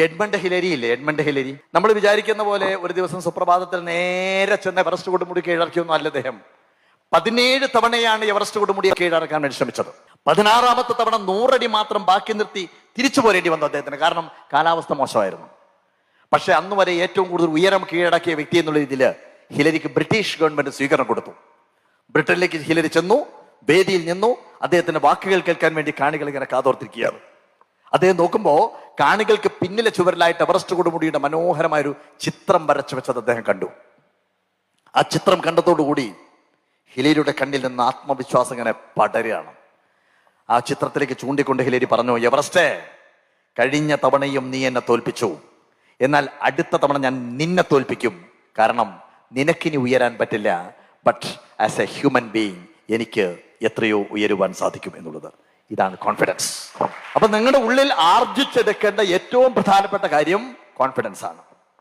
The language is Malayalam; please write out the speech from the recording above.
എഡ്മണ്ട് ഹിലരി ഇല്ലേ, എഡ്മണ്ട് ഹിലരി. നമ്മൾ വിചാരിക്കുന്ന പോലെ ഒരു ദിവസം സുപ്രഭാതത്തിൽ നേരെ ചെന്ന് എവറസ്റ്റ് കൊടുമുടി കീഴടക്കിയൊന്നും അല്ല അദ്ദേഹം. 17 തവണയാണ് എവറസ്റ്റ് കൊടുമുടി കീഴടക്കാൻ വേണ്ടി ശ്രമിച്ചത്. 16ാമത്തെ തവണ 100 അടി മാത്രം ബാക്കി നിർത്തി തിരിച്ചു പോരേണ്ടി വന്നു അദ്ദേഹത്തിന്. കാരണം കാലാവസ്ഥ മോശമായിരുന്നു. പക്ഷെ അന്ന് വരെ ഏറ്റവും കൂടുതൽ ഉയരം കീഴടക്കിയ വ്യക്തി എന്നുള്ള രീതിയിൽ ഹിലരിക്ക് ബ്രിട്ടീഷ് ഗവൺമെന്റ് സ്വീകരണം കൊടുത്തു. ബ്രിട്ടനിലേക്ക് ഹിലരി ചെന്നു, വേദിയിൽ നിന്നു. അദ്ദേഹത്തിന്റെ വാക്കുകൾ കേൾക്കാൻ വേണ്ടി കാണികൾ ഇങ്ങനെ കാതോർത്തിരിക്കുകയാണ്. അദ്ദേഹം നോക്കുമ്പോ കാണികൾക്ക് പിന്നിലെ ചുവരിലായിട്ട് എവറസ്റ്റ് കൊടുമുടിയുടെ മനോഹരമായൊരു ചിത്രം വരച്ചു വെച്ചത് അദ്ദേഹം കണ്ടു. ആ ചിത്രം കണ്ടതോടുകൂടി ഹിലരിയുടെ കണ്ണിൽ നിന്ന് ആത്മവിശ്വാസം ഇങ്ങനെ പടരുകയാണ്. ആ ചിത്രത്തിലേക്ക് ചൂണ്ടിക്കൊണ്ട് ഹിലരി പറഞ്ഞു, എവറസ്റ്റേ, കഴിഞ്ഞ തവണയും നീ എന്നെ തോൽപ്പിച്ചു, എന്നാൽ അടുത്ത തവണ ഞാൻ നിന്നെ തോൽപ്പിക്കും. കാരണം നിനക്കിനി ഉയരാൻ പറ്റില്ല, but as A human being എനിക്ക് എത്രയോ ഉയരുവാൻ സാധിക്കും എന്നുള്ളത്. ഇതാണ് കോൺഫിഡൻസ്. അപ്പൊ നിങ്ങളുടെ ഉള്ളിൽ ആർജിച്ചെടുക്കേണ്ട ഏറ്റവും പ്രധാനപ്പെട്ട കാര്യം കോൺഫിഡൻസ് ആണ്.